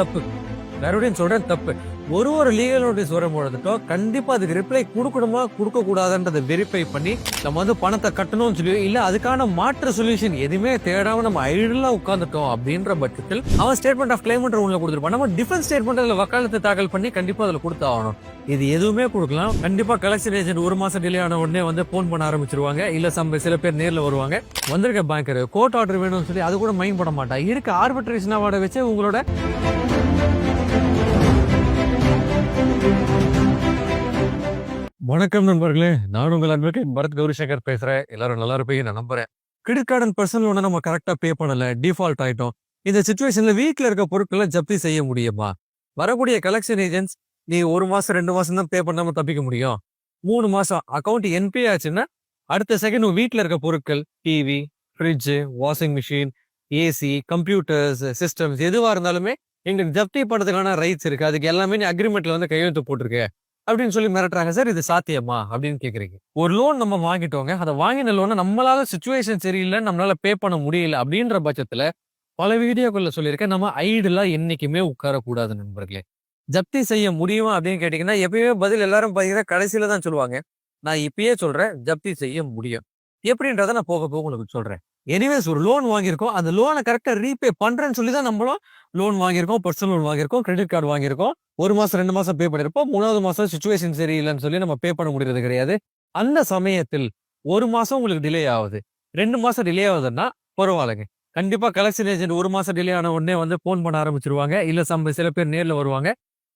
தப்பு. மறுபடியும் சொல்றேன் தப்பு. ஒரு லீகல் நோட்டீஸ் வரும்பொழுதுட்டும் கண்டிப்பா அதுக்கு ரிப்ளை கொடுக்கணுமா கொடுக்க கூடாதுன்றதை வெரிஃபை பண்ணி நம்ம வந்து பணத்தை கட்டணும்னு சொல்லி இல்ல அதுக்கான மாற்று சொல்யூஷன் எதுவுமே தேடாம நம்ம ஐடலா உட்கார்ந்துட்டோம் அப்படின்ற பட்சத்தில் அவன் ஸ்டேட்மெண்ட் ஆஃப் கிளைம் உள்ள கொடுத்துருப்பான். நம்ம டிஃபென்ஸ் ஸ்டேட்மெண்ட் அதுல வக்காலத்தை தாக்கல் பண்ணி கண்டிப்பா அதுல கொடுத்தாகணும். இது எதுவுமே கொடுக்கலாம். கண்டிப்பா கலெக்ஷன் ஏஜென்ட் ஒரு மாசம் டிலே ஆன உடனே வந்து போன் பண்ண ஆரம்பிச்சிருவாங்க. இல்ல சில பேர் நேர்ல வருவாங்க. வந்திருக்க பேங்கர் கோர்ட் ஆர்டர் வேணும்னு சொல்லி அது கூட மைண்ட் பண்ண மாட்டா. இருக்க ஆர்பிட்ரேஷன் அவார்டை வச்சு உங்களோட வணக்கம் நண்பர்களே, நான் உங்கள் அட்வொகேட் பரத் கௌரிசங்கர் பேசுறேன். எல்லாரும் நல்லா இருப்பீங்க நான் நம்புறேன். கிரெடிட் கார்டு அண்ட் பர்சனல் லோனை நம்ம கரெக்டா பே பண்ணல, டிஃபால்ட் ஆயிட்டோம். இந்த சிச்சுவேஷன்ல வீட்ல இருக்க பொருட்களை ஜப்தி செய்ய முடியுமா? வரக்கூடிய கலெக்ஷன் ஏஜென்ட்ஸ் நீ 1 மாசம் 2 மாசம் தான் பே பண்ணாம தப்பிக்க முடியும். 3 மாசம் அக்கௌண்ட் என்பி ஆச்சுன்னா அடுத்த செகண்ட் உங்க வீட்டுல இருக்க பொருட்கள் TV, fridge, washing machine, AC, computers, systems எதுவா இருந்தாலுமே எங்களுக்கு ஜப்தி பண்றதுக்கான ரைட்ஸ் இருக்கு. அதுக்கு எல்லாமே நீ அக்ரிமெண்ட்ல வந்து கையெழுத்து போட்டிருக்க அப்படின்னு சொல்லி மிரட்டுறாங்க. சார் இது சாத்தியமா அப்படின்னு கேக்குறீங்க. ஒரு லோன் நம்ம வாங்கிட்டோங்க. அதை வாங்கின லோனை நம்மளால சிச்சுவேஷன் சரியில்லை, நம்மளால பே பண்ண முடியல அப்படின்ற பட்சத்துல பல வீடியோக்குள்ள சொல்லியிருக்கேன், நம்ம ஐடலா என்னைக்குமே உட்காரக்கூடாது நண்பர்களே. ஜப்தி செய்ய முடியுமா அப்படின்னு கேட்டீங்கன்னா எப்பயுமே பதில் எல்லாரும் பாத்தீங்கன்னா கடைசியில தான் சொல்லுவாங்க. நான் இப்பயே சொல்றேன், ஜப்தி செய்ய முடியும். எப்படின்றத நான் போக போக உங்களுக்கு சொல்றேன். எனிவேஸ் ஒரு லோன் வாங்கியிருக்கோம், அந்த லோனை கரெக்டா ரீபே பண்றேன்னு சொல்லி தான் நம்மளும் லோன் வாங்கியிருக்கோம், பர்சனல் லோன் வாங்கியிருக்கோம், கிரெடிட் கார்டு வாங்கியிருக்கோம். 1 மாசம் 2 மாசம் பே பண்ணிருப்போம். 3வது மாசம் சிச்சுவேஷன் சரியில்லைன்னு சொல்லி நம்ம பே பண்ண முடியறது கிடையாது. அந்த சமயத்தில் 1 மாசம் உங்களுக்கு டிலே ஆகுது, 2 மாசம் டிலே ஆகுதுன்னா பரவாயில்லைங்க. கண்டிப்பா கலெக்ஷன் ஏஜென்ட் 1 மாசம் டிலே ஆன உடனே வந்து போன் பண்ண ஆரம்பிச்சிருவாங்க. இல்ல சில பேர் நேர்ல வருவாங்க.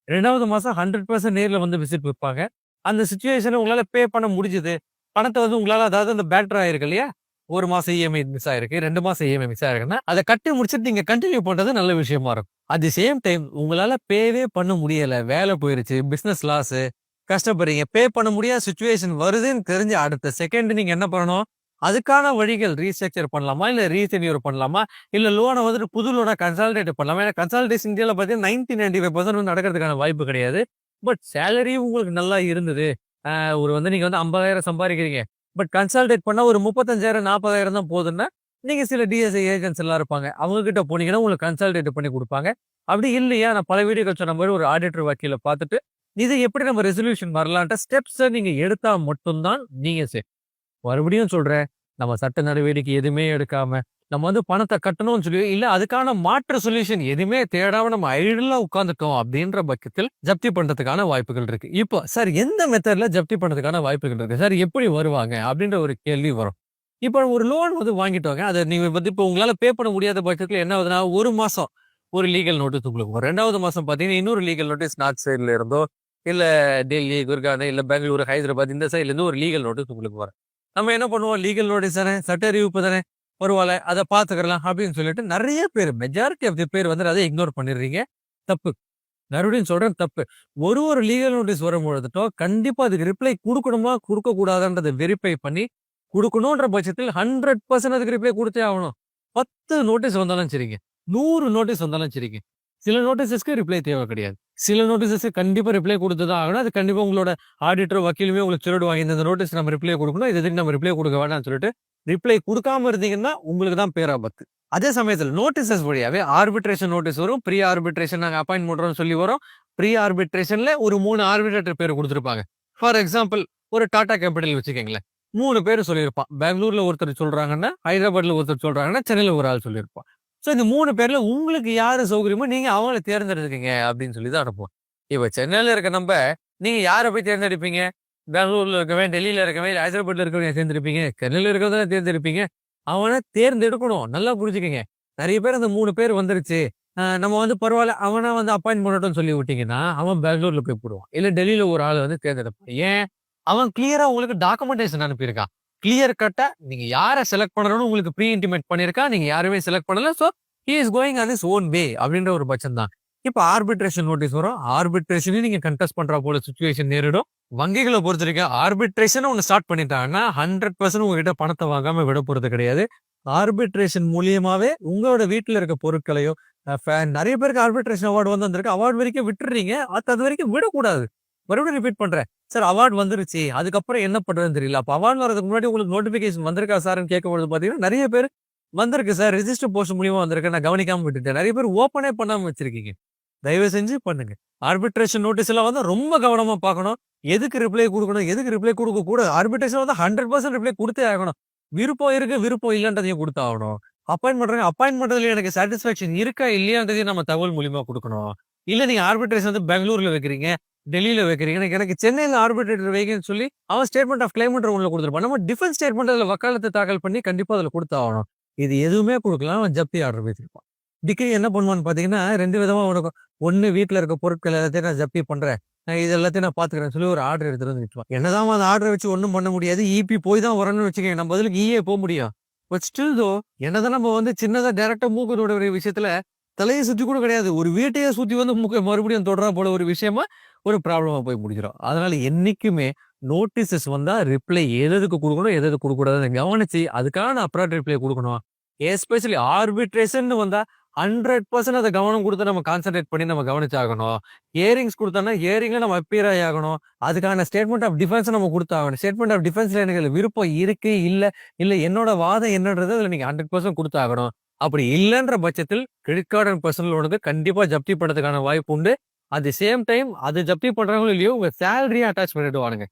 2வது மாசம் 100% நேர்ல வந்து விசிட் வைப்பாங்க. அந்த சிச்சுவேஷனை உங்களால பே பண்ண முடிஞ்சது, பணத்தை வந்து உங்களால அதாவது அந்த பேட்டர் ஆயிருக்கு இல்லையா, 1 மாசம் இஎம்ஐ மிஸ் ஆயிருக்கு, 2 மாசம் இஎம்ஐ மிஸ் ஆயிருக்குன்னா அதை கட்டி முடிச்சுட்டு நீங்க கண்டினியூ பண்றது நல்ல விஷயமா இருக்கும். அட் தி சேம் டைம் உங்களால பேவே பண்ண முடியல, வேலை போயிருச்சு, பிசினஸ் லாஸ், கஷ்டப்படுறீங்க, பே பண்ண முடியாத சுச்சுவேஷன் வருதுன்னு தெரிஞ்சு அடுத்த செகண்ட் நீங்க என்ன பண்ணணும், அதுக்கான வழிகள் ரீஸ்ட்ரக்சர் பண்ணலாமா, இல்ல ரீசென்யூர் பண்ணலாமா, இல்ல லோனை வந்துட்டு புது லோனை கன்சால்டேட் பண்ணலாமா. ஏன்னா கன்சால்டேஷன் இந்தியாவில் பார்த்தீங்கன்னா 95% வந்து நடக்கிறதுக்கான வாய்ப்பு கிடையாது. பட் சேலரியும் உங்களுக்கு நல்லா இருந்தது, ஒரு வந்து நீங்க வந்து 50,000 சம்பாதிக்கிறீங்க, பட் கன்சல்டேட் பண்ணா ஒரு 35,000 40,000 தான் போகுதுன்னா நீங்க சில டிஎஸ்ஐ ஏஜென்ட்ஸ் எல்லாம் இருப்பாங்க, அவங்க கிட்ட போனீங்கன்னா உங்களுக்கு கன்சல்டேட் பண்ணி கொடுப்பாங்க. அப்படி இல்லையா, நான் பல வீடியோக்கள் சொன்ன மாதிரி ஒரு ஆடிட்டர் வக்கீல பார்த்துட்டு இது எப்படி நம்ம ரெசல்யூஷன் வரலான்ட்ட ஸ்டெப்ஸை நீங்க எடுத்தா மட்டும்தான் நீங்க சேஃப். மறுபடியும் சொல்றேன், நம்ம சட்ட நடவடிக்கை எதுவுமே எடுக்காம நம்ம வந்து பணத்தை கட்டணும்னு சொல்லி இல்ல அதுக்கான மாற்று சொல்யூஷன் எதுவுமே தேடாம நம்ம ஐடலா உட்கார்ந்துட்டோம் அப்படின்ற பட்சத்தில் ஜப்தி பண்றதுக்கான வாய்ப்புகள் இருக்கு. இப்போ சார் எந்த மெத்தட்ல ஜப்தி பண்றதுக்கான வாய்ப்புகள் இருக்கு சார், எப்படி வருவாங்க அப்படின்ற ஒரு கேள்வி வரும். இப்போ ஒரு லோன் வந்து வாங்கிட்டோங்க, அதை நீங்க வந்து இப்போ உங்களால பே பண்ண முடியாத பட்சத்துல என்ன ஆகுதுன்னா 1 மாசம் ஒரு லீகல் நோட்டீஸ் உங்களுக்கு வரும். 2வது மாசம் பாத்தீங்கன்னா இன்னொரு லீகல் நோட்டீஸ் நார்த் சைட்ல இருந்தோ இல்ல டெல்லி, குர்கான், இல்ல பெங்களூரு, ஹைதராபாத் இந்த சைட்ல இருந்து ஒரு லீகல் நோட்டீஸ் உங்களுக்கு வரும். நம்ம என்ன பண்ணுவோம், லீகல் நோட்டீஸ் தானே, சட்ட அறிவிப்பு தானே, பரவாயில்ல அதை பாத்துக்கலாம் அப்படின்னு சொல்லிட்டு நிறைய பேர், மெஜாரிட்டி ஆஃப் தி பேர் வந்து அதை இக்னோர் பண்ணிடுறீங்க. தப்பு. மறுபடியும் சொல்றேன் தப்பு. ஒரு லீகல் நோட்டீஸ் வரும்பொழுதுட்டோ கண்டிப்பா அதுக்கு ரிப்ளை கொடுக்கணுமா கொடுக்க கூடாதுன்றதை வெரிஃபை பண்ணி கொடுக்கணும்ன்ற பட்சத்தில் 100% அதுக்கு ரிப்ளை கொடுத்தே ஆகணும். 10 நோட்டீஸ் வந்தாலும் சரிங்க, 100 நோட்டீஸ் வந்தாலும் சரிங்க, சில நோட்டீஸஸ்க்கு ரிப்ளை தேவை கிடையாது, சில நோட்டீஸஸ்க்கு கண்டிப்பா ரிப்ளை கொடுத்துதான் ஆகணும். அது கண்டிப்பா உங்களோட ஆடிட்டர் வக்கீலுமே உங்களுக்கு சொல்லிடுவாங்க, இந்த நோட்டீஸ் நம்ம ரிப்ளை கொடுக்கணும், இதுக்கு நம்ம ரிப்ளை கொடுக்க வேண்டாம்னு சொல்லிட்டு. ரிப்ளை கொடுக்காம இருந்தீங்கன்னா உங்களுக்கு தான் பேராபத்து. அதே சமயத்தில் நோட்டீசஸ் வழியாவே ஆர்பிட்ரேஷன் நோட்டீஸ் வரும், ப்ரீ ஆர்பிட்ரேஷன் நாங்கள் அப்பாயின்ட் பண்றோம்னு சொல்லி வரும். ப்ரீ ஆர்பிட்ரேஷன்ல ஒரு 3 ஆர்பிட்ரேட்டர் பேர் கொடுத்துருப்பாங்க. ஃபார் எக்ஸாம்பிள் ஒரு டாடா கேபிட்டல் வச்சுக்கோங்களேன், 3 பேர் சொல்லியிருப்பான். பெங்களூர்ல ஒருத்தர் சொல்றாங்கன்னா, ஹைதராபாத்ல ஒருத்தர் சொல்றாங்கன்னா, சென்னையில ஒரு ஆள் சொல்லியிருப்பான். ஸோ இந்த 3 பேர்ல உங்களுக்கு யாரு சௌகரியமோ நீங்க அவங்கள தேர்ந்தெடுத்துக்கீங்க அப்படின்னு சொல்லி தான் அனுப்புவோம். இப்போ சென்னையில இருக்க நம்ம நீங்க யாரை போய் தேர்ந்தெடுப்பீங்க, பெங்களூர்ல இருக்கவன், டெல்லியில இருக்கவன், ஹைதராபாத்ல இருக்கவன் தேர்ந்தெடுப்பீங்க, சென்னையில இருக்கிறத தேர்ந்தெடுப்பீங்க. அவனை தேர்ந்தெடுக்கணும், நல்லா புரிஞ்சுக்கங்க. நிறைய பேர் அந்த 3 பேர் வந்துருச்சு, நம்ம வந்து பரவாயில்ல அவனை வந்து அப்பாயின்ட் பண்ணட்டும்னு சொல்லி விட்டீங்கன்னா அவன் பெங்களூர்ல போய் போடுவான், இல்ல டெல்லியில ஒரு ஆள் வந்து தேர்ந்தெடுப்பான். ஏன், அவன் கிளியரா உங்களுக்கு டாக்குமெண்டேஷன் அனுப்பியிருக்கான், கிளியர் கட்டா நீங்க யாரை செலக்ட் பண்ணணும்னு உங்களுக்கு ப்ரீ இன்டிமேட் பண்ணிருக்கா, நீங்க யாருமே செலக்ட் பண்ணல. So he is going on his own way அப்படின்ற ஒரு பட்சம் தான். இப்ப ஆர்பிட்ரேஷன் நோட்டீஸ் வரும், ஆர்பிட்ரேஷனையும் நீங்க கண்டெஸ்ட் பண்ற போல சுச்சுவேஷன் நேரிடும். வங்கிகளை பொறுத்த வரைக்கும் ஆர்பிட்ரேஷன் ஒன்று ஸ்டார்ட் பண்ணிட்டாங்கன்னா 100% உங்ககிட்ட பணத்தை வாங்காம விட போறது கிடையாது. ஆர்பிட்ரேஷன் மூலியமாவே உங்களோட வீட்டுல இருக்க பொருட்களையோ, நிறைய பேருக்கு ஆர்பிட்ரேஷன் அவார்டு வந்திருக்கு, அவார்டு வரைக்கும் விட்டுறீங்க, அது வரைக்கும் விடக்கூடாது. மறுபடியும் ரிப்பீட் பண்றேன் சார், அவார்டு வந்துருச்சு அதுக்கப்புறம் என்ன பண்றதுன்னு தெரியல. அப்ப அவார்டு வரதுக்கு முன்னாடி உங்களுக்கு நோட்டிபிகேஷன் வந்திருக்கா சார்னு கேட்கும்போது பாத்தீங்கன்னா நிறைய பேர் வந்திருக்கு சார், ரிஜிஸ்டர் போஸ்ட் மூலியமா வந்திருக்கு, நான் கவனிக்காம விட்டுட்டேன். நிறைய பேர் ஓப்பனே பண்ணாம வச்சிருக்கீங்க. தயவு செஞ்சு பண்ணுங்க. ஆர்பிட்ரேஷன் நோட்டீஸ் எல்லாம் வந்து ரொம்ப கவனமா பார்க்கணும். எதுக்கு ரிப்ளை குடுக்கணும், எதுக்கு ரிப்ளை குடுக்கக்கூடாது. ஆர்பிட்ரேஷன் வந்து 100% ரிப்ளை குடுத்தே ஆகணும். விருப்பம் இருக்கு, விருப்பம் இல்லன்றதையும் குடுத்தாகணும். அப்பாயிண்ட் பண்றாங்க, அப்பாயிண்ட் பண்றதுல எனக்கு சாட்டிஸ்ஃபேக்ஷன் இருக்கா, இல்லையான்றதையும் நம்ம தகவல் மூலியமா குடுக்கணும். இல்ல நீங்க ஆர்பிட்ரேஷன் வந்து பெங்களூர்ல வைக்கிறீங்க, டெல்லியில வைக்கிறீங்க. எனக்கு சென்னையில ஆர்பிட்ரேட்டர் வைங்கன்னு சொல்லி அவன் ஸ்டேட்மெண்ட் ஆஃப் கிளைம்ன்ற ஒண்ணுல குடுத்துருப்பான். நம்ம டிஃபென்ஸ் ஸ்டேட்மெண்ட் அதுல வக்காலத்து தாக்கல் பண்ணி கண்டிப்பா அதுல குடுத்தாகணும். இது எதுவுமே குடுக்கலாம். அவன் ஜப்தி ஆர்டர் வைத்திருப்பான். டிக்கி என்ன பண்ணுவான்னு பார்த்தீங்கன்னா, 2 விதமா உனக்கு ஒண்ணு வீட்ல இருக்க பொருட்கள் எல்லாத்தையும் நான் ஜப்தி பண்றேன். இது எல்லாத்தையும் நான் பார்த்துக்கிறேன்னு சொல்லி ஒரு ஆர்டர் எடுத்துட்டு வந்து நிறுத்துவான். என்னதான் அந்த ஆர்டர வச்சு ஒண்ணும் பண்ண முடியாது. ஈபி போய் தான் வரணும்னு வச்சுக்கங்க. நம்ம பதிலுக்கு போ முடியும். பட் ஸ்டில் தோ என்னதான் நம்ம வந்து சின்னதா டைரக்ட்டா மூக்கு தொடுற விஷயத்துல தலைய சுத்தி கூட கிடையாது. ஒரு வீட்டையே சுத்தி வந்து மூக்க மறுபடியும் தொடுறா போல ஒரு விஷயமா ஒரு ப்ராப்ளமா போய் முடிஞ்சிரும். அதனால என்னைக்குமே நோட்டீஸஸ் வந்தா ரிப்ளை எதுக்கு குடுக்கணும், எதுக்கு குடுக்கக்கூடாதுன்னு கவனிச்சு அதுக்கான அப்ராப்ரியேட் ரிப்ளை குடுக்கணும். எஸ்பெஷலி ஆர்பிட்ரேஷன்னு வந்தா 100% அத கவனம் குடுத்து நம்ம கான்சன்ட்ரேட் பண்ணி நம்ம கவனிச்சாகணும். ஹியரிங்ஸ் குடுத்தோம்னா, ஹியரிங்ல நம்ம அப்பியர் ஆகணும். அதுக்கான ஸ்டேட்மெண்ட் ஆஃப் டிஃபென்ஸ் நம்ம குடுத்தாகணும். ஸ்டேட்மெண்ட் ஆஃப் டிஃபென்ஸ்ல எனக்கு அதுல விருப்பம் இருக்கு, இல்ல என்னோட வாதம் என்னன்றத அதுல நீங்க 100% குடுத்தாகணும். அப்படி இல்லன்ற பட்சத்தில் கிரெடிட் கார்டு அண்ட் பெர்சனல் லோனுக்கு கண்டிப்பா ஜப்தி பண்றதுக்கான வாய்ப்பு உண்டு. அட் தி சேம் டைம் அது ஜப்தி பண்றாங்களோ இல்லையோ, உங்க சேலரிய அட்டாச் பண்ணிடுவானுங்க.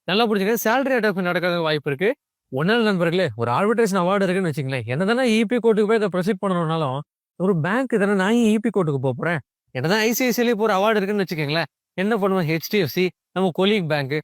நல்லா புரிஞ்சுக்கங்க. சேலரி அட்டாச்மென்ட் நடக்கிறதுக்கு வாய்ப்பு இருக்கு. ஒண்ணும் இல்ல நண்பர்களே, ஒரு ஆர்பிட்ரேஷன் அவார்ட் இருக்குன்னு வச்சுக்கங்களேன். என்னதானே கோர்ட்டுக்கு போய் இத ப்ரொசீட் பண்ணணும்னாலும், ஒரு பேங்க் தானே நான் ஏன் கோர்ட்டுக்கு போறேன்? என்னதான் ஐசிஐசிஐல இப்போ ஒரு அவார்ட் இருக்குன்னு வச்சுக்கங்களேன். என்ன பண்ணுவேன் HDFC நம்ம கொலீக் பேங்க்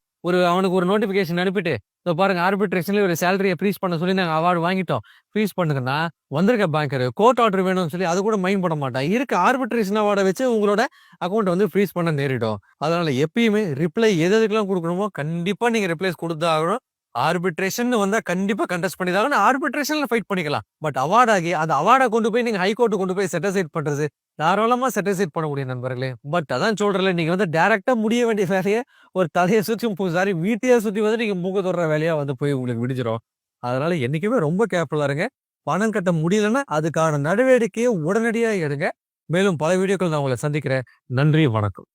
அவனுக்கு ஒரு நோட்டிஃபிகேஷன் அனுப்பிட்டு, இதோ பாருங்க ஆர்பிட்ரேஷன்ல ஒரு சேலரிய ஃப்ரீஸ் பண்ண சொல்லி நாங்க அவார்ட் வாங்கிட்டோம். ஃப்ரீஸ் பண்ணுங்கன்னா, வந்திருக்க பேங்கர் கோர்ட் ஆர்டர் வேணும்னு சொல்லி அது கூட மைண்ட் பண்ண மாட்டான். இருக்க ஆர்பிட்ரேஷன் அவார்ட வச்சு உங்களோட அக்கவுண்ட் வந்து ஃப்ரீஸ் பண்ண நேரிடும். அதனால எப்பயுமே ரிப்ளை எதுக்கெல்லாம் குடுக்கணுமோ கண்டிப்பா நீங்க ரிப்ளைஸ் குடுத்துதான் ஆகணும். ஆர்பிட்ரேஷன் வந்தா கண்டிப்பா கன்டெஸ்ட் பண்ணி தான் ஆகணும். ஆர்பிட்ரேஷன்ல ஃபைட் பண்ணிக்கலாம். பட் அவார்ட் ஆகி அந்த அவார்ட கொண்டு போய் நீங்க ஹை கோர்ட் கொண்டு போய் செட் அசைட் பண்றது தாராளமா செட் அசைட் பண்ண முடியும் நண்பர்களே. பட் அதான் சொல்றேன்ல, நீங்க வந்து டைரக்ட்டா முடிய வேண்டிய வேலைய ஒரு தலைய சுத்தி சாரி வீட்டையே சுத்தி வந்து நீங்க மூக்க தொடுற வேலையா வந்து போய் உங்களுக்கு விடிஞ்சிரும். அதனால என்னைக்குமே ரொம்ப கேர்ஃபுல்லா இருங்க. பணம் கட்ட முடியலன்னா அதுக்கான நடவடிக்கைய உடனடியா எடுங்க. மேலும் பல வீடியோக்கள் நான் உங்கள சந்திக்கிறேன். நன்றி, வணக்கம்.